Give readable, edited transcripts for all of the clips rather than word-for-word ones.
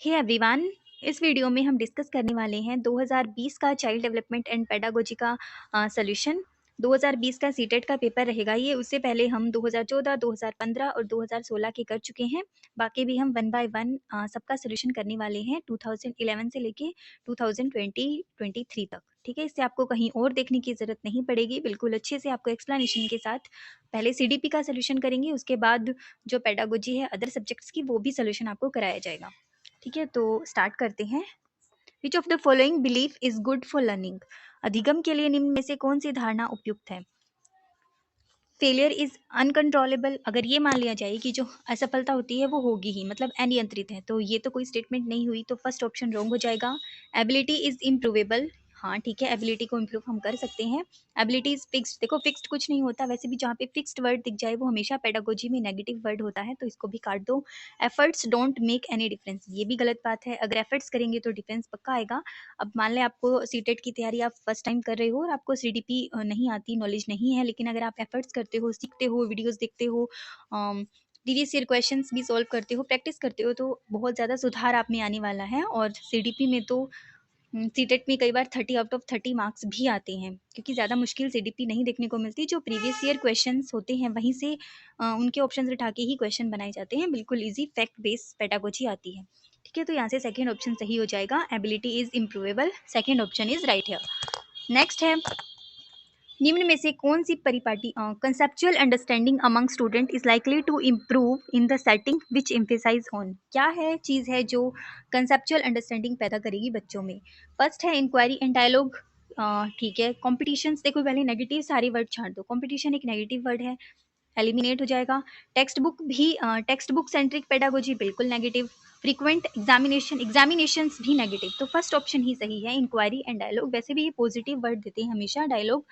Hey everyone. इस video में हम डिस्कस करने वाले हैं 2020 का चाइल्ड डेवलपमेंट एंड पेडागोजी का सॉल्यूशन। 2020 का सीटेट का पेपर रहेगा ये। उससे पहले हम 2014, 2015 और 2016 के कर चुके हैं। बाकी भी हम वन बाय वन सबका सॉल्यूशन करने वाले हैं 2011 से लेके 2023 तक। ठीक है, इससे आपको कहीं और देखने की ज़रूरत नहीं पड़ेगी। बिल्कुल अच्छे से आपको एक्सप्लेनेशन के साथ पहले सीडीपी का सॉल्यूशन करेंगे, उसके बाद जो पेडागोजी है अदर सब्जेक्ट्स की वो भी सॉल्यूशन आपको कराया जाएगा। ठीक है, तो स्टार्ट करते हैं। विच of the following belief is good for learning? अधिगम के लिए निम्न में से कौन सी धारणा उपयुक्त है? Failure is uncontrollable. अगर ये मान लिया जाए कि जो असफलता होती है वो होगी ही, मतलब अनियंत्रित है, तो ये तो कोई स्टेटमेंट नहीं हुई, तो फर्स्ट ऑप्शन रॉन्ग हो जाएगा। Ability is improvable. हाँ ठीक है, एबिलिटी को इम्प्रूव हम कर सकते हैं। Ability is fixed. देखो फिक्स्ड कुछ नहीं होता, वैसे भी जहाँ पे फिक्स्ड वर्ड दिख जाए वो हमेशा पेडागोजी में नेगेटिव वर्ड होता है, तो इसको भी काट दो। Efforts don't make any difference, ये भी गलत बात है। अगर एफर्ट्स करेंगे तो डिफरेंस पक्का आएगा। अब मान लें आपको सीटेट की तैयारी आप फर्स्ट टाइम कर रहे हो और आपको सीडीपी नहीं आती, नॉलेज नहीं है, लेकिन अगर आप एफर्ट्स करते हो, सीखते हो, वीडियोस देखते हो, प्रीवियस ईयर क्वेश्चंस भी सॉल्व करते हो, प्रैक्टिस करते हो, तो बहुत ज़्यादा सुधार आप में आने वाला है। और सीडीपी में तो सीटेट में कई बार 30 आउट ऑफ 30 मार्क्स भी आते हैं, क्योंकि ज़्यादा मुश्किल सीडीपी नहीं देखने को मिलती। जो प्रीवियस ईयर क्वेश्चंस होते हैं वहीं से उनके ऑप्शंस उठा के ही क्वेश्चन बनाए जाते हैं। बिल्कुल इजी फैक्ट बेस्ड पेडागोजी आती है। ठीक है, तो यहाँ से सेकेंड ऑप्शन सही हो जाएगा। Ability is improvable, second option is right है। नेक्स्ट है, निम्न में से कौन सी परिपाटी conceptual understanding among student is likely to improve in the setting which emphasise on? क्या है चीज़ है जो कंसेप्चुअल अंडरस्टैंडिंग पैदा करेगी बच्चों में? फर्स्ट है इंक्वायरी एंड डायलॉग। ठीक है, कॉम्पिटिशन्स, देखो पहले नेगेटिव सारे वर्ड छाड़ दो, कॉम्पिटिशन एक नेगेटिव वर्ड है, एलिमिनेट हो जाएगा। टेक्स्ट बुक भी, टेक्स्ट बुक सेंट्रिक पेडागोजी बिल्कुल नेगेटिव। फ्रीक्वेंट एग्जामिनेशंस भी नेगेटिव, तो फर्स्ट ऑप्शन ही सही है, इंक्वायरी एंड डायलॉग। वैसे भी ये पॉजिटिव वर्ड देते हैं हमेशा डायलॉग।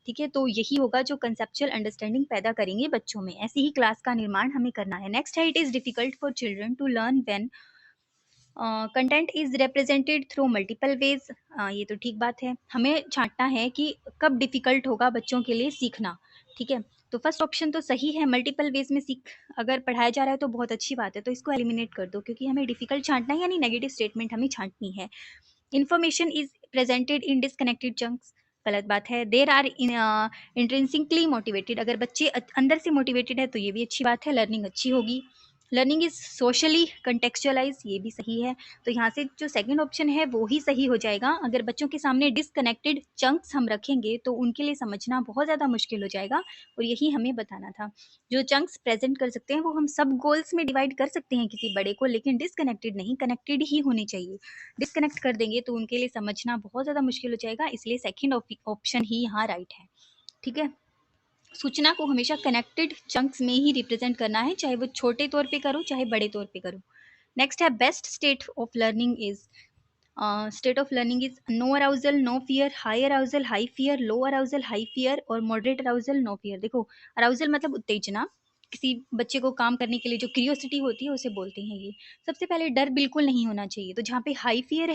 ठीक है, तो यही होगा जो कंसेप्चुअल अंडरस्टैंडिंग पैदा करेंगे बच्चों में। ऐसी ही क्लास का निर्माण हमें करना है। नेक्स्ट है, it is difficult for children to learn when content is represented through multiple ways. ये तो ठीक बात है, हमें छांटना है कि कब डिफिकल्ट होगा बच्चों के लिए सीखना। ठीक है, तो फर्स्ट ऑप्शन तो सही है, मल्टीपल वेज में सीख अगर पढ़ाया जा रहा है तो बहुत अच्छी बात है, तो इसको एलिमिनेट कर दो, क्योंकि हमें डिफिकल्ट छांटना है, यानी नेगेटिव स्टेटमेंट हमें छांटनी है। Information is presented in disconnected chunks, गलत बात है। देर आर इंट्रिंसिकली मोटिवेटेड, अगर बच्चे अंदर से मोटिवेटेड है तो ये भी अच्छी बात है, लर्निंग अच्छी होगी। लर्निंग इज सोशली कंटेक्चुअलाइज, ये भी सही है, तो यहाँ से जो सेकंड ऑप्शन है वो ही सही हो जाएगा। अगर बच्चों के सामने डिसकनेक्टेड चंक्स हम रखेंगे तो उनके लिए समझना बहुत ज़्यादा मुश्किल हो जाएगा, और यही हमें बताना था। जो चंक्स प्रेजेंट कर सकते हैं वो हम सब गोल्स में डिवाइड कर सकते हैं किसी बड़े को, लेकिन डिसकनेक्टेड नहीं, कनेक्टेड ही होने चाहिए। डिसकनेक्ट कर देंगे तो उनके लिए समझना बहुत ज़्यादा मुश्किल हो जाएगा, इसलिए सेकंड ऑप्शन ही यहाँ राइट है। ठीक है, सूचना को हमेशा कनेक्टेड चंक्स में ही रिप्रेजेंट करना है, चाहे वो छोटे तौर पे करो चाहे बड़े तौर पे करो। नेक्स्ट है, best state of learning is, state of learning is no arousal no fear, high arousal high fear, low arousal high fear और मॉडरेट अराउजल नो फियर। देखो अराउजल मतलब उत्तेजना, किसी बच्चे को काम करने के लिए जो क्यूरियोसिटी होती है उसे बोलते हैं ये। सबसे पहले डर बिल्कुल नहीं होना चाहिए, तो जहाँ पे हाई फियर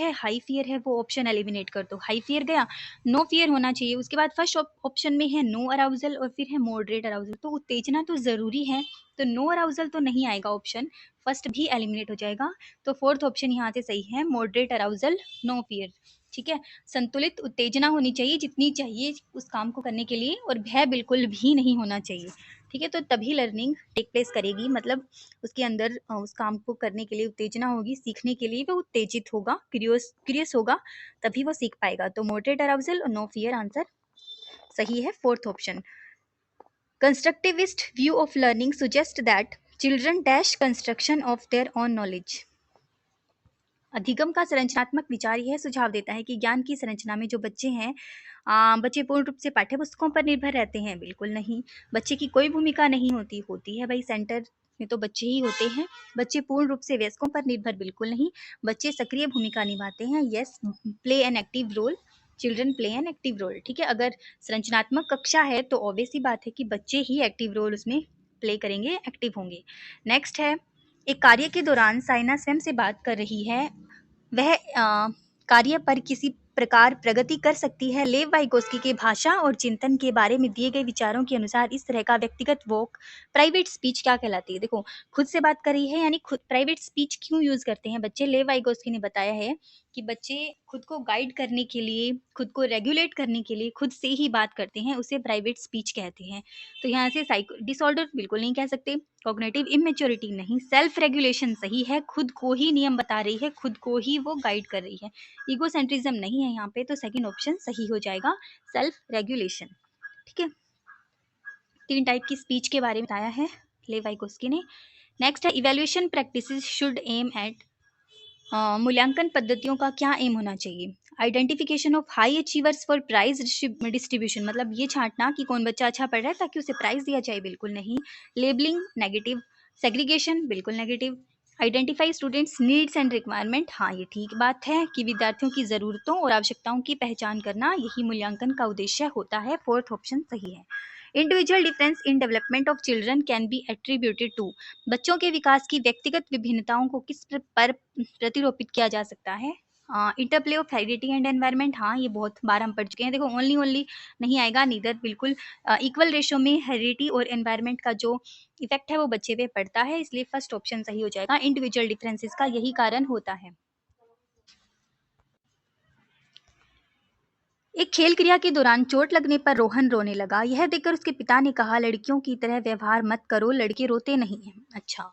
है वो ऑप्शन एलिमिनेट कर दो, हाई फियर गया, नो फियर होना चाहिए। उसके बाद फर्स्ट ऑप्शन में है नो अराउजल और फिर है मॉडरेट अराउजल, तो उत्तेजना तो ज़रूरी है, तो नो अराउजल तो नहीं आएगा ऑप्शन, फर्स्ट भी एलिमिनेट हो जाएगा। तो फोर्थ ऑप्शन यहाँ से सही है, मॉडरेट अराउजल नो फियर। ठीक है, संतुलित उत्तेजना होनी चाहिए जितनी चाहिए उस काम को करने के लिए, और भय बिल्कुल भी नहीं होना चाहिए। ठीक है, तो तभी लर्निंग टेक प्लेस करेगी, मतलब उसके अंदर उस काम को करने के लिए उत्तेजना होगी, सीखने के लिए वो उत्तेजित होगा, क्यूरियस होगा, तभी वो सीख पाएगा। तो मॉडरेट अराउजल और नो फियर आंसर सही है, fourth option. Constructivist view of learning suggest that children dash construction of their own knowledge. अधिगम का संरचनात्मक विचार यह सुझाव देता है कि ज्ञान की संरचना में जो बच्चे हैं, बच्चे पूर्ण रूप से पाठ्य पुस्तकों पर निर्भर रहते हैं, बिल्कुल नहीं। बच्चे की कोई भूमिका नहीं होती है भाई, सेंटर में तो बच्चे ही होते हैं। बच्चे पूर्ण रूप से वयस्कों पर निर्भर, बिल्कुल नहीं। बच्चे सक्रिय भूमिका निभाते हैं, yes, play an active role, children play an active role. ठीक है, अगर संरचनात्मक कक्षा है तो ऑब्वियस ही बात है कि बच्चे ही एक्टिव रोल उसमें प्ले करेंगे, एक्टिव होंगे। नेक्स्ट है, एक कार्य के दौरान साइना स्वयं से बात कर रही है, वह कार्य पर किसी प्रकार प्रगति कर सकती है। लेव वाइगोस्की के भाषा और चिंतन के बारे में दिए गए विचारों के अनुसार इस तरह का व्यक्तिगत वॉक प्राइवेट स्पीच क्या कहलाती है? देखो, खुद से बात कर रही है, यानी खुद प्राइवेट स्पीच क्यों यूज़ करते हैं बच्चे? लेव वाइगोस्की ने बताया है कि बच्चे खुद को गाइड करने के लिए, खुद को रेगुलेट करने के लिए खुद से ही बात करते हैं, उसे प्राइवेट स्पीच कहते हैं। तो यहाँ से साइको डिसऑर्डर बिल्कुल नहीं कह सकते, कॉग्निटिव इमैच्योरिटी नहीं, सेल्फ रेगुलेशन सही है, खुद को ही नियम बता रही है, खुद को ही वो गाइड कर रही है। ईगोसेंट्रिज्म नहीं है यहाँ पे, तो सेकंड ऑप्शन सही हो जाएगा, सेल्फ रेगुलेशन। ठीक है, 3 टाइप की स्पीच के बारे में बताया है लेव वाइगोस्की ने। नेक्स्ट है evaluation practices should aim at, मूल्यांकन पद्धतियों का क्या एम होना चाहिए? Identification of high achievers for prize distribution, मतलब ये छांटना कि कौन बच्चा अच्छा पढ़ रहा है ताकि उसे प्राइज दिया जाए, बिल्कुल नहीं। लेबलिंग नेगेटिव, सेग्रीगेशन बिल्कुल negative. Identify students needs and requirement, हाँ ये ठीक बात है कि विद्यार्थियों की ज़रूरतों और आवश्यकताओं की पहचान करना यही मूल्यांकन का उद्देश्य होता है, फोर्थ ऑप्शन सही है। Individual difference in development of children can be attributed to, बच्चों के विकास की व्यक्तिगत विभिन्नताओं को किस पर प्रतिरोपित किया जा सकता है? Interplay of heredity and environment, हाँ ये बहुत बार हम पढ़ चुके हैं। देखो ओनली ओनली नहीं आएगा, नीदर बिल्कुल इक्वल रेशो में हेरिडिटी और एनवायरनमेंट का जो इफेक्ट है वो बच्चे पे पड़ता है, इसलिए फर्स्ट ऑप्शन सही हो जाएगा। इंडिविजुअल डिफरेंसेस का यही कारण होता है। एक खेल क्रिया के दौरान चोट लगने पर रोहन रोने लगा। यह देखकर उसके पिता ने कहा, लड़कियों की तरह व्यवहार मत करो, लड़के रोते नहीं हैं। अच्छा,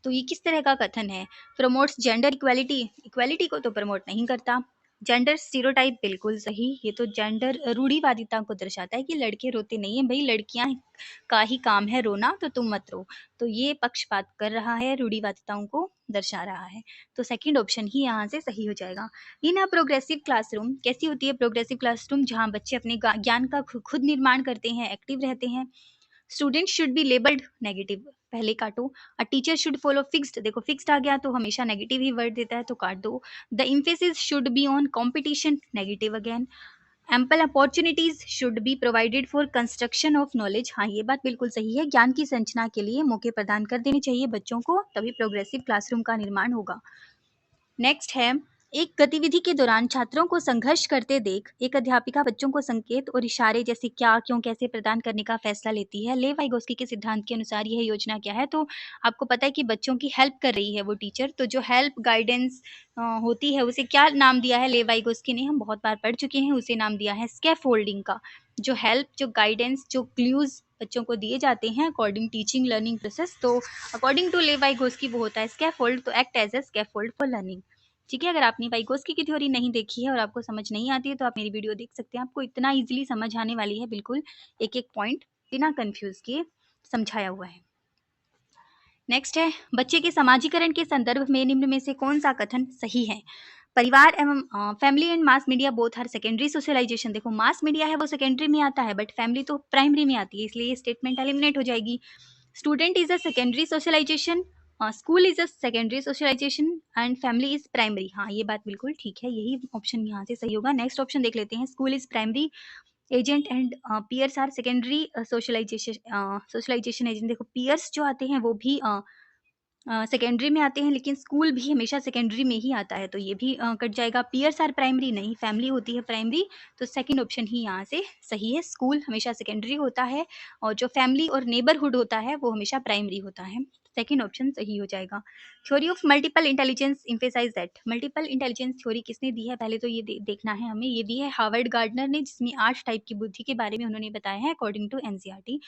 तो ये किस तरह का कथन है? प्रमोट्स जेंडर इक्वालिटी, इक्वालिटी को तो प्रमोट नहीं करता। जेंडर स्टीरियोटाइप बिल्कुल सही, ये तो जेंडर रूढ़िवादिता को दर्शाता है कि लड़के रोते नहीं हैं, भाई लड़कियां का ही काम है रोना, तो तुम मत रो। तो ये पक्षपात कर रहा है, रूढ़िवादिताओं को दर्शा रहा है। तो सेकंड ऑप्शन ही यहाँ से सही हो जाएगा। इन अ प्रोग्रेसिव क्लासरूम, कैसी होती है प्रोग्रेसिव क्लासरूम? जहाँ बच्चे अपने ज्ञान का खुद निर्माण करते हैं, एक्टिव रहते हैं। Student should be labelled negative, पहले काटो। अ टीचर शुड फॉलो फिक्स्ड, देखो फिक्स्ड आ गया तो हमेशा नेगेटिव ही वर्ड देता है, तो काट दो। The emphasis should be on competition, negative again. Ample opportunities should be provided for construction of knowledge, हाँ ये बात बिल्कुल सही है, ज्ञान की संरचना के लिए मौके प्रदान कर देने चाहिए बच्चों को, तभी प्रोग्रेसिव क्लासरूम का निर्माण होगा। नेक्स्ट है, एक गतिविधि के दौरान छात्रों को संघर्ष करते देख एक अध्यापिका बच्चों को संकेत और इशारे जैसे क्या, क्यों, कैसे प्रदान करने का फैसला लेती है। लेव वाइगोस्की के सिद्धांत के अनुसार यह योजना क्या है? तो आपको पता है कि बच्चों की हेल्प कर रही है वो टीचर, तो जो हेल्प गाइडेंस होती है उसे क्या नाम दिया है लेव वाइगोस्की ने? हम बहुत बार पढ़ चुके हैं, उसे नाम दिया है स्कैफोल्डिंग का। जो हेल्प, जो गाइडेंस, जो क्लूज बच्चों को दिए जाते हैं अकॉर्डिंग टीचिंग लर्निंग प्रोसेस, तो अकॉर्डिंग टू लेव वाइगोस्की वो होता है स्कैफोल्ड, तो act as a scaffold for learning. ठीक है, अगर आपने वाइगोस्की की थ्योरी नहीं देखी है और आपको समझ नहीं आती है तो आप मेरी वीडियो देख सकते हैं, आपको इतना इजीली समझ आने वाली है, बिल्कुल एक एक पॉइंट बिना कंफ्यूज किए समझाया हुआ है। नेक्स्ट है, बच्चे के समाजीकरण के संदर्भ में निम्न में से कौन सा कथन सही है? परिवार एवं family and mass media both are secondary socialisation, देखो मास मीडिया है वो सेकेंडरी में आता है, बट फैमिली तो प्राइमरी में आती है, इसलिए ये स्टेटमेंट एलिमिनेट हो जाएगी। Student is a secondary socialisation, school is a secondary socialisation and family is primary, हाँ ये बात बिल्कुल ठीक है, यही ऑप्शन यहाँ से सही होगा। नेक्स्ट ऑप्शन देख लेते हैं, school is primary agent and peers are secondary socialisation agent, देखो पीयर्स जो आते हैं वो भी सेकेंडरी में आते हैं, लेकिन स्कूल भी हमेशा सेकेंडरी में ही आता है, तो ये भी कट जाएगा। पीयर्स आर प्राइमरी नहीं, फैमिली होती है प्राइमरी, तो सेकंड ऑप्शन ही यहाँ से सही है, स्कूल हमेशा सेकेंडरी होता है और जो फैमिली और नेबरहुड होता है वो हमेशा प्राइमरी होता है, सेकंड ऑप्शन सही हो जाएगा। Theory of multiple intelligence emphasise that, multiple intelligence theory किसने दी है? पहले तो ये देखना है हमें, ये दी है हार्वर्ड गार्डनर ने, जिसमें 8 टाइप की बुद्धि के बारे में उन्होंने बताया है अकॉर्डिंग टू एनसीईआरटी,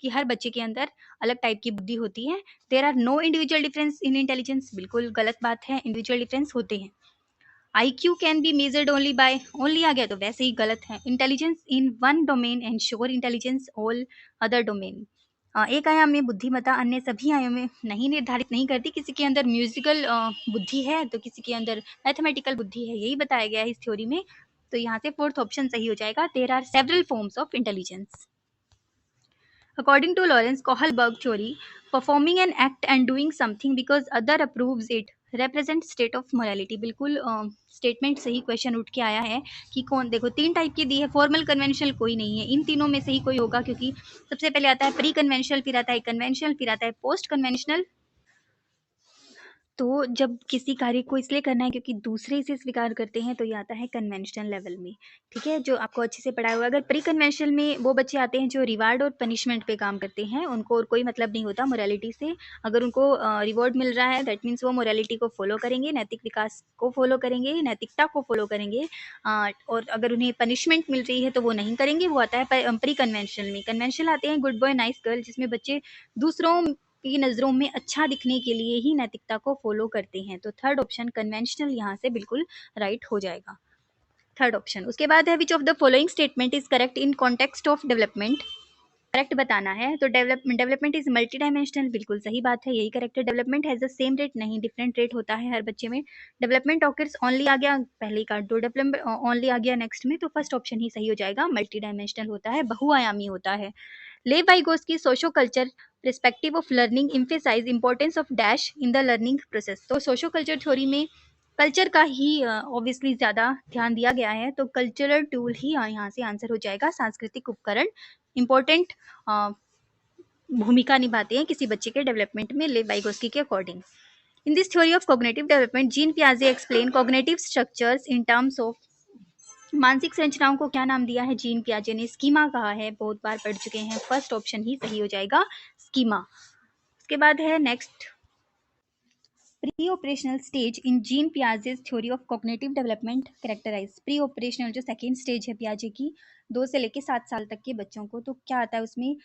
कि हर बच्चे के अंदर अलग टाइप की बुद्धि होती है। There are no individual difference in intelligence, बिल्कुल गलत बात है, इंडिविजुअल डिफरेंस होते हैं। IQ can be measured only by, only आ गया तो वैसे ही गलत है। Intelligence in one domain and sure intelligence all other domain, एक आयाम में बुद्धिमत्ता अन्य सभी आयाम में नहीं निर्धारित नहीं करती, किसी के अंदर म्यूजिकल बुद्धि है तो किसी के अंदर मैथमेटिकल बुद्धि है, यही बताया गया है इस थ्योरी में, तो यहाँ से फोर्थ ऑप्शन सही हो जाएगा। There are several forms of intelligence. According to Lawrence Kohlberg theory, performing an act and doing something because other approves it represent state of morality, बिल्कुल स्टेटमेंट सही, क्वेश्चन उठ के आया है कि कौन, देखो 3 टाइप की दी है, फॉर्मल कन्वेंशनल कोई नहीं है, इन तीनों में से ही कोई होगा, क्योंकि सबसे पहले आता है प्री कन्वेंशनल, फिर आता है कन्वेंशनल, फिर आता है पोस्ट कन्वेंशनल, तो जब किसी कार्य को इसलिए करना है क्योंकि दूसरे इसे स्वीकार करते हैं, तो ये आता है कन्वेंशनल लेवल में, ठीक है? जो आपको अच्छे से पढ़ाया हुआ। अगर प्री कन्वेंशनल में वो बच्चे आते हैं जो रिवार्ड और पनिशमेंट पे काम करते हैं, उनको और कोई मतलब नहीं होता मोरालिटी से। अगर उनको रिवॉर्ड मिल रहा है, दैट मीन्स वो मोरालिटी को फॉलो करेंगे, नैतिक विकास को फॉलो करेंगे, नैतिकता को फॉलो करेंगे। और अगर उन्हें पनिशमेंट मिल रही है तो वो नहीं करेंगे, वो आता है प्री कन्वेंशनल में। कन्वेंशनल आते हैं गुड बॉय नाइस गर्ल, जिसमें बच्चे दूसरों की नज़रों में अच्छा दिखने के लिए ही नैतिकता को फॉलो करते हैं। तो थर्ड ऑप्शन कन्वेंशनल यहाँ से बिल्कुल राइट हो जाएगा, थर्ड ऑप्शन। उसके बाद है विच of the following statement is correct in context of development. Correct बताना है। तो डेवलपमेंट इज मल्टी डायमेंशनल, बिल्कुल सही बात है, यही करेक्ट है। Development has the same rate, नहीं, डिफरेंट रेट होता है हर बच्चे में। डेवलपमेंट ऑकर्स ओनली आ गया पहले का, तो डेवलपमेंट ओनली आ गया नेक्स्ट में, तो फर्स्ट ऑप्शन ही सही हो जाएगा, मल्टी डायमेंशनल होता है, बहुआयामी होता है। लेव Vygotsky socio culture perspective of learning emphasize importance of dash in the learning process। तो सोशो कल्चर थ्योरी में कल्चर का ही ऑब्वियसली ज़्यादा ध्यान दिया गया है, तो कल्चरल टूल ही यहाँ से आंसर हो जाएगा। सांस्कृतिक उपकरण इंपॉर्टेंट भूमिका निभाते हैं किसी बच्चे के डेवलपमेंट में, लेव वाइगोस्की के according. In this theory of cognitive development Jean पियाजे explain cognitive structures in terms of, मानसिक संरचनाओं को क्या नाम दिया है जीन पियाजे ने? स्कीमा कहा है, बहुत बार पढ़ चुके हैं, फर्स्ट ऑप्शन ही सही हो जाएगा, स्कीमा। उसके बाद है next, pre operational stage in Jean Piaget's theory of cognitive development characterise. Pre operational जो सेकेंड स्टेज है पियाजे की, 2 से लेकर 7 साल तक के बच्चों को, तो क्या आता है उसमें?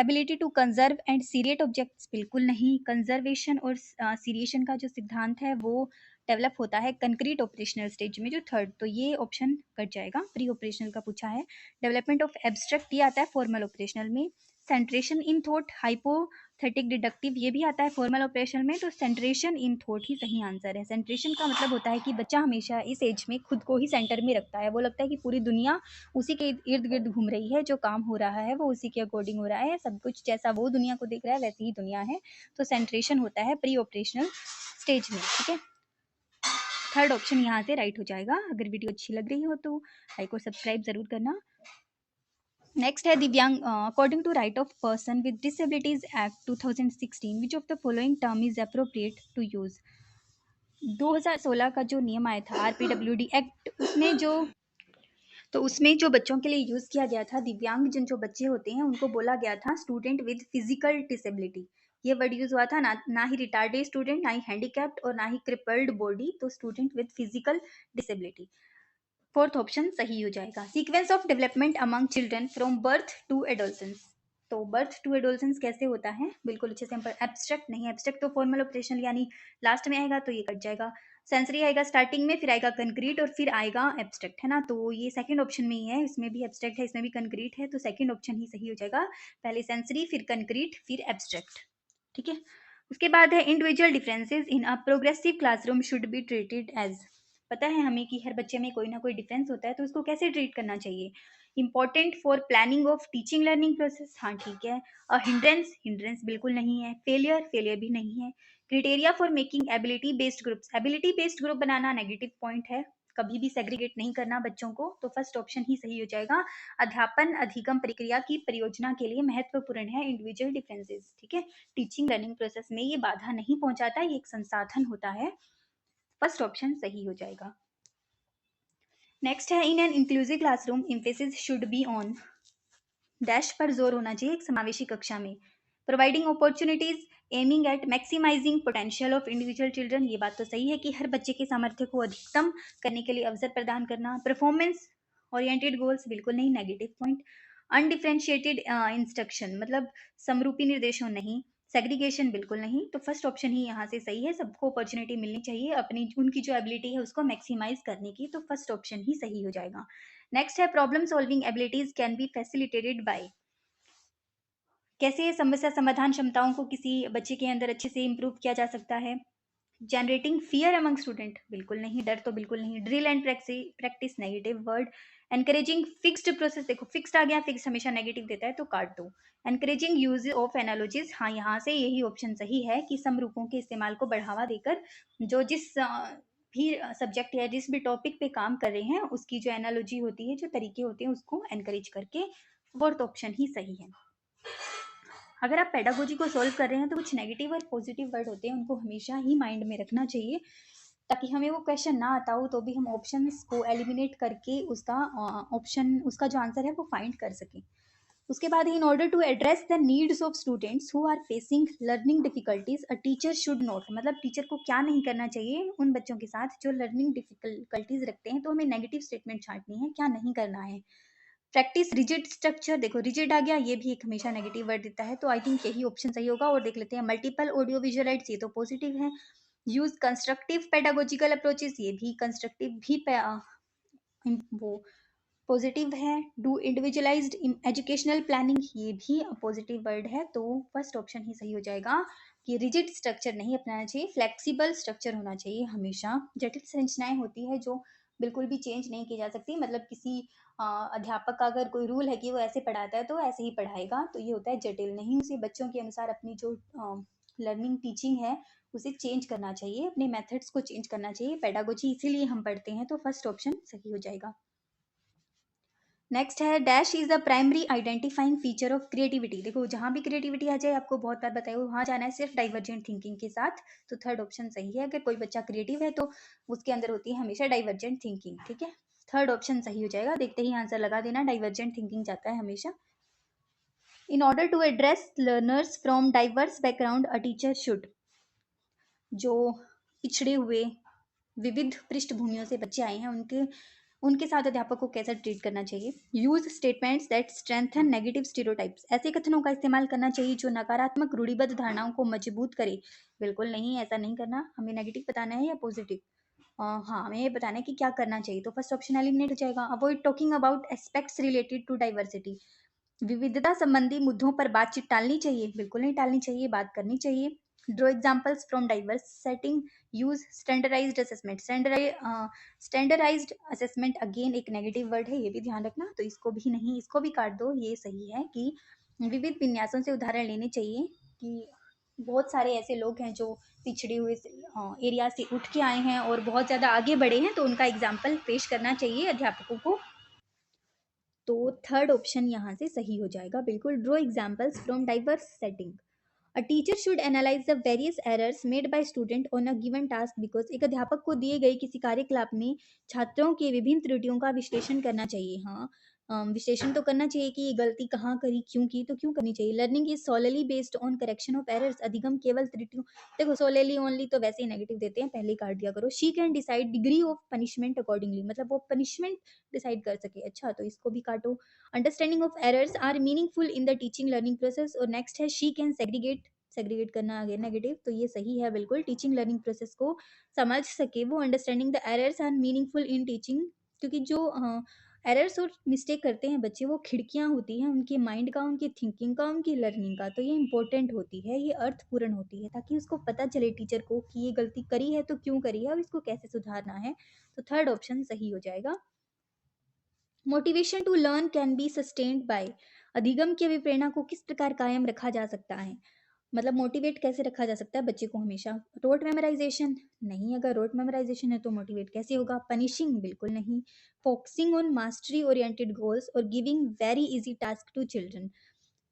Ability to conserve and seriate objects, बिल्कुल नहीं। कंजर्वेशन और सीरिएशन का जो सिद्धांत है वो डेवलप होता है कंक्रीट ऑपरेशनल स्टेज में, जो थर्ड, तो ये ऑप्शन कट जाएगा, प्री ऑपरेशनल का पूछा है। डेवलपमेंट ऑफ एब्स्ट्रैक्ट, ये आता है फॉर्मल ऑपरेशनल में। सेंट्रेशन इन थॉट हाइपोथेटिक डिडक्टिव, ये भी आता है फॉर्मल ऑपरेशन में, तो सेंट्रेशन इन थॉट ही सही आंसर है। सेंट्रेशन का मतलब होता है कि बच्चा हमेशा इस एज में खुद को ही सेंटर में रखता है, वो लगता है कि पूरी दुनिया उसी के इर्द गिर्द घूम रही है, जो काम हो रहा है वो उसी के अकॉर्डिंग हो रहा है, सब कुछ जैसा वो दुनिया को देख रहा है वैसी ही दुनिया है, तो सेंट्रेशन होता है प्री ऑपरेशनल स्टेज में, ठीक है? थर्ड ऑप्शन यहाँ से राइट हो जाएगा। अगर वीडियो अच्छी लग रही हो तो लाइक और सब्सक्राइब जरूर करना। नेक्स्ट है दिव्यांग, according to right of person with disabilities act 2016 which of the following term is appropriate to use. 2016 का जो नियम आया था आरपीडब्ल्यूडी एक्ट, उसमें जो बच्चों के लिए यूज किया गया था, दिव्यांग जन जो बच्चे होते हैं उनको बोला गया था स्टूडेंट विद फिजिकल डिसेबिलिटी, ये वर्ड यूज हुआ था, ना ही रिटार्डेड स्टूडेंट, ना ही हैंडीकैप्ड और ना ही क्रिपल्ड बॉडी, तो student with physical disability. Fourth option सही हो जाएगा। Sequence of development among children from birth to adolescence, तो बर्थ टू एडोलसेंस कैसे होता है, बिल्कुल अच्छे से हम पर। एब्स्ट्रैक्ट नहीं, एब्स्ट्रैक्ट तो फॉर्मल ऑपरेशन यानी लास्ट में आएगा, तो ये कट जाएगा। सेंसरी आएगा स्टार्टिंग में, फिर आएगा कंक्रीट और फिर आएगा एब्स्ट्रैक्ट, है ना? तो ये सेकंड ऑप्शन में ही है, इसमें भी एब्स्ट्रैक्ट है, इसमें भी कंक्रीट है, तो सेकंड ऑप्शन ही सही हो जाएगा। पहले सेंसरी, फिर कंक्रीट, फिर एब्स्ट्रैक्ट, ठीक है? उसके बाद है individual differences in a progressive classroom should be treated as. पता है हमें कि हर बच्चे में कोई ना कोई डिफरेंस होता है, तो उसको कैसे ट्रीट करना चाहिए? Important for planning of teaching learning process, हाँ ठीक है। हिंड्रेंस, हिंड्रेंस बिल्कुल नहीं है। फेलियर, फेलियर भी नहीं है। Criteria for making ability based groups, ability based group banana negative point है, कभी भी सेग्रीगेट नहीं करना बच्चों को, तो फर्स्ट ऑप्शन ही सही हो जाएगा। अध्यापन अधिगम प्रक्रिया की परियोजना के लिए महत्वपूर्ण है इंडिविजुअल डिफरेंसेस, ठीक है? टीचिंग लर्निंग प्रोसेस में ये बाधा नहीं पहुंचाता, ये एक संसाधन होता है, फर्स्ट ऑप्शन सही हो जाएगा। नेक्स्ट है in an inclusive classroom emphasis should be on, dash पर जोर होना चाहिए एक समावेशी कक्षा में। Providing opportunities aiming at maximising potential of individual children, ये बात तो सही है कि हर बच्चे के सामर्थ्य को अधिकतम करने के लिए अवसर प्रदान करना। परफॉर्मेंस ओरिएंटेड गोल्स, बिल्कुल नहीं, नेगेटिव पॉइंट। अनडिफ्रेंशिएटेड इंस्ट्रक्शन, मतलब समरूपी निर्देशों, नहीं। सेग्रीगेशन, बिल्कुल नहीं, तो फर्स्ट ऑप्शन ही यहाँ से सही है, सबको अपॉर्चुनिटी मिलनी चाहिए अपनी उनकी जो एबिलिटी है उसको मैक्सिमाइज करने की, तो फर्स्ट ऑप्शन ही सही हो जाएगा। नेक्स्ट है problem solving abilities can be facilitated bye, कैसे समस्या समाधान क्षमताओं को किसी बच्चे के अंदर अच्छे से इंप्रूव किया जा सकता है? जनरेटिंग फियर अमंग स्टूडेंट, बिल्कुल नहीं, डर तो बिल्कुल नहीं। Drill and practice, negative word. Encouraging fixed process, देखो फिक्स्ड आ गया, फिक्स हमेशा नेगेटिव देता है, तो काट दो। एनकरेजिंग यूज ऑफ एनालॉजीज, हाँ यहाँ से यही ऑप्शन सही है कि समरूपों के इस्तेमाल को बढ़ावा देकर जो जिस भी सब्जेक्ट या जिस भी टॉपिक पे काम कर रहे हैं उसकी जो एनालॉजी होती है, जो तरीके होते हैं, उसको एनकरेज करके, फोर्थ ऑप्शन ही सही है। अगर आप पेडागोजी को सॉल्व कर रहे हैं तो कुछ नेगेटिव और पॉजिटिव वर्ड होते हैं, उनको हमेशा ही माइंड में रखना चाहिए, ताकि हमें वो क्वेश्चन ना आता हो तो भी हम ऑप्शंस को एलिमिनेट करके उसका जो आंसर है वो फाइंड कर सकें। उसके बाद in order to address the needs of students who are facing learning difficulties a teacher should not, मतलब टीचर को क्या नहीं करना चाहिए उन बच्चों के साथ जो लर्निंग डिफिकल्टीज रखते हैं, तो हमें नेगेटिव स्टेटमेंट छांटनी है, क्या नहीं करना है। प्रैक्टिस रिजिड स्ट्रक्चर, देखो रिजिड आ गया, ये भी एक हमेशा नेगेटिव वर्ड देता है, तो आई थिंक यही ऑप्शन सही होगा। और देख लेते हैं मल्टीपल ऑडियो विजुअलाइट्स, ये तो पॉजिटिव है। यूज कंस्ट्रक्टिव पेडागोजिकल अप्रोचेस, ये भी कंस्ट्रक्टिव भी वो पॉजिटिव है। डू इंडिविजुअलाइज्ड एजुकेशनल प्लानिंग, ये भी पॉजिटिव वर्ड है, तो फर्स्ट ऑप्शन ही सही हो जाएगा कि रिजिड स्ट्रक्चर नहीं अपनाना चाहिए, फ्लेक्सिबल स्ट्रक्चर होना चाहिए हमेशा। जटिल संरचनाएं होती है जो बिल्कुल भी चेंज नहीं की जा सकती, मतलब किसी अध्यापक का अगर कोई रूल है कि वो ऐसे पढ़ाता है तो ऐसे ही पढ़ाएगा, तो ये होता है जटिल। नहीं, उसे बच्चों के अनुसार अपनी जो लर्निंग टीचिंग है उसे चेंज करना चाहिए, अपने मेथड्स को चेंज करना चाहिए। पेडागोजी इसीलिए हम पढ़ते हैं, तो फर्स्ट ऑप्शन सही हो जाएगा। नेक्स्ट है dash is the primary identifying feature of creativity. देखो जहां भी क्रिएटिविटी आ जाए, आपको बहुत बार बताया वहां जाना है सिर्फ डाइवर्जेंट थिंकिंग के साथ, तो थर्ड ऑप्शन सही है। अगर कोई बच्चा क्रिएटिव है तो उसके अंदर होती है हमेशा डाइवर्जेंट थिंकिंग, ठीक है, थर्ड ऑप्शन सही हो जाएगा। देखते ही आंसर लगा देना, डाइवर्जेंट थिंकिंग जाता है हमेशा। In order to address learners from diverse background a teacher should, जो पिछड़े हुए विविध पृष्ठभूमियों से बच्चे आए हैं उनके साथ अध्यापक को कैसा ट्रीट करना चाहिए। Use statements that strengthen negative stereotypes, ऐसे कथनों का इस्तेमाल करना चाहिए जो नकारात्मक रूढ़िबद्ध धारणाओं को मजबूत करे। बिल्कुल नहीं, ऐसा नहीं करना, हमें नेगेटिव बताना है या पॉजिटिव। हाँ, हमें ये बताना है कि क्या करना चाहिए, तो फर्स्ट ऑप्शन एलिमिनेट हो जाएगा। Avoid talking about aspects related to diversity, विविधता संबंधी मुद्दों पर बातचीत टालनी चाहिए, बिल्कुल नहीं टालनी चाहिए, बात करनी चाहिए। Draw examples from diverse setting, use standardised assessment, standardised assessment again एक नेगेटिव वर्ड है, ये भी ध्यान रखना, तो इसको भी नहीं, इसको भी काट दो। ये सही है कि विविध विन्यासों से उदाहरण लेने चाहिए, कि बहुत सारे ऐसे लोग हैं जो पिछड़े हुए एरिया से उठ के आए हैं और बहुत ज़्यादा आगे बढ़े हैं, तो उनका एग्जाम्पल पेश करना चाहिए अध्यापकों को, तो थर्ड ऑप्शन यहाँ से सही हो जाएगा बिल्कुल। Draw examples from diverse setting, a teacher should analyse the various errors made by student on a given task because, एक अध्यापक को दिए गए किसी कार्यकलाप में छात्रों के विभिन्न त्रुटियों का विश्लेषण करना चाहिए। हाँ, विश्लेषण तो करना चाहिए कि ये गलती कहाँ करी, क्यों की, तो क्यों करनी चाहिए। Learning is solely based on correction of errors, अधिगम केवल त्रुटियों, देखो सोलली ओनली तो वैसे ही नेगेटिव देते हैं, पहले ही काट दिया करो। She can decide degree of punishment accordingly, मतलब वो पनिशमेंट डिसाइड कर सके, अच्छा तो इसको भी काटो। Understanding of errors are meaningful in the teaching learning process, और नेक्स्ट है शी कैन सेग्रीगेट करना आगे नेगेटिव, तो ये सही है बिल्कुल, टीचिंग लर्निंग प्रोसेस को समझ सके वो। Understanding the errors are meaningful in teaching, क्योंकि जो एरर्स और मिस्टेक करते हैं बच्चे, वो खिड़कियां होती हैं उनके माइंड का, उनकी थिंकिंग का, उनकी लर्निंग का, तो ये इंपॉर्टेंट होती है, ये अर्थपूर्ण होती है, ताकि उसको पता चले टीचर को कि ये गलती करी है तो क्यों करी है और इसको कैसे सुधारना है, तो थर्ड ऑप्शन सही हो जाएगा। Motivation to learn can be sustained by, अधिगम की अभिप्रेरणा को किस प्रकार कायम रखा जा सकता है, मतलब मोटिवेट कैसे रखा जा सकता है बच्चे को हमेशा। रोट मेमोराइजेशन नहीं, अगर रोट मेमोराइजेशन है तो मोटिवेट कैसे होगा। पनिशिंग बिल्कुल नहीं। Focusing on mastery oriented goals और giving very easy task to children,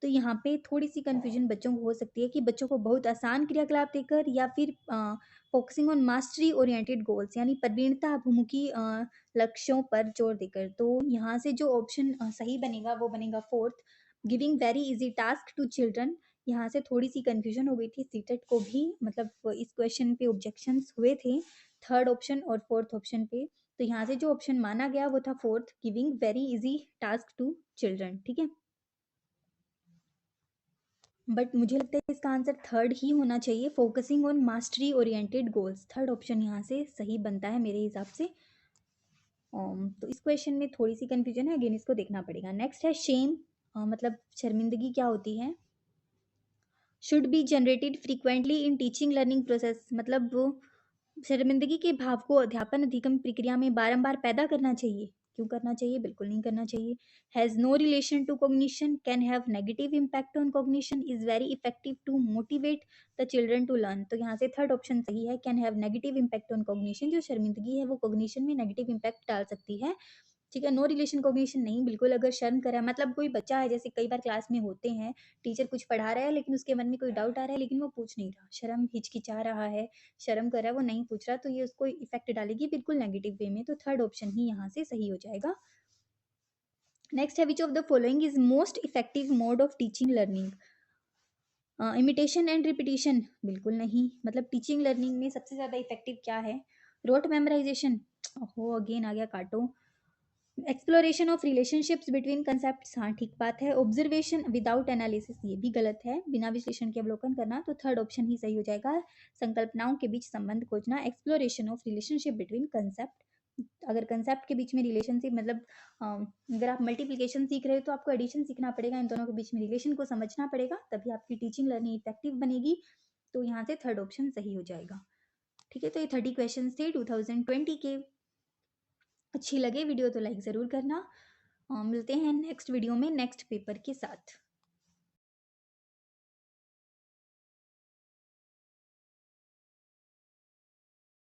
तो यहाँ पे थोड़ी सी कंफ्यूजन बच्चों को हो सकती है कि बच्चों को बहुत आसान क्रियाकलाप देकर या फिर focusing on mastery oriented goals यानी प्रवीणता अभिमुखी लक्ष्यों पर जोर देकर, तो यहाँ से जो ऑप्शन सही बनेगा वो बनेगा fourth, giving very easy task to children. यहाँ से थोड़ी सी कंफ्यूजन हो गई थी, सीटेट को भी, मतलब इस क्वेश्चन पे ऑब्जेक्शंस हुए थे थर्ड ऑप्शन और फोर्थ ऑप्शन पे, तो यहाँ से जो ऑप्शन माना गया वो था fourth, giving very easy task to children, ठीक है। बट मुझे लगता है इसका आंसर थर्ड ही होना चाहिए, focusing on mastery oriented goals, third option यहाँ से सही बनता है मेरे हिसाब से। तो इस क्वेश्चन में थोड़ी सी कंफ्यूजन है, अगेन इसको देखना पड़ेगा। नेक्स्ट है शेम, मतलब शर्मिंदगी क्या होती है। Should be generated frequently in teaching learning process, मतलब वो शर्मिंदगी के भाव को अध्यापन अधिगम प्रक्रिया में बारंबार पैदा करना चाहिए, क्यों करना चाहिए, बिल्कुल नहीं करना चाहिए। Has no relation to cognition, can have negative impact on cognition, is very effective to motivate the children to learn, तो यहाँ से थर्ड ऑप्शन सही है, can have negative impact on cognition, जो शर्मिंदगी है वो कॉग्निशन में नेगेटिव इम्पैक्ट डाल सकती है, ठीक है, नो रिलेशन कॉग्निशन नहीं, बिल्कुल अगर शर्म कर रहा है, मतलब कोई बच्चा है जैसे कई बार क्लास में होते हैं, टीचर कुछ पढ़ा रहा है लेकिन उसके मन में कोई डाउट आ रहा है लेकिन वो पूछ नहीं रहा, शर्म हिचकिचा रहा है, शर्म कर रहा है, वो नहीं पूछ रहा, तो ये उसको इफेक्ट डालेगी बिल्कुल नेगेटिव वे में, तो थर्ड ऑप्शन ही यहाँ से सही हो जाएगा। नेक्स्ट है विच of the following is most effective mode of teaching learning. Imitation and repetition, बिल्कुल नहीं, मतलब टीचिंग लर्निंग में सबसे ज़्यादा इफेक्टिव क्या है? रोट मेमोराइजेशन, हो अगेन आ गया काटो। Exploration of relationships between concept, हाँ ठीक बात है। ऑब्जर्वेशन विदाउट एनालिसिस, ये भी गलत है, बिना विश्लेषण के अवलोकन करना, तो थर्ड ऑप्शन ही सही हो जाएगा। संकल्पनाओं के बीच संबंध खोजना, exploration of relationship between concept, अगर कंसेप्ट के बीच में रिलेशनशिप मतलब अगर आप मल्टीप्लिकेशन सीख रहे हो तो आपको एडिशन सीखना पड़ेगा, इन दोनों के बीच में रिलेशन को समझना पड़ेगा, तभी आपकी टीचिंग लर्निंग इफेक्टिव बनेगी, तो यहाँ से थर्ड ऑप्शन सही हो जाएगा। ठीक है, तो ये 30 क्वेश्चन थे 2020 के। अच्छी लगे वीडियो तो लाइक ज़रूर करना। मिलते हैं नेक्स्ट वीडियो में नेक्स्ट पेपर के साथ।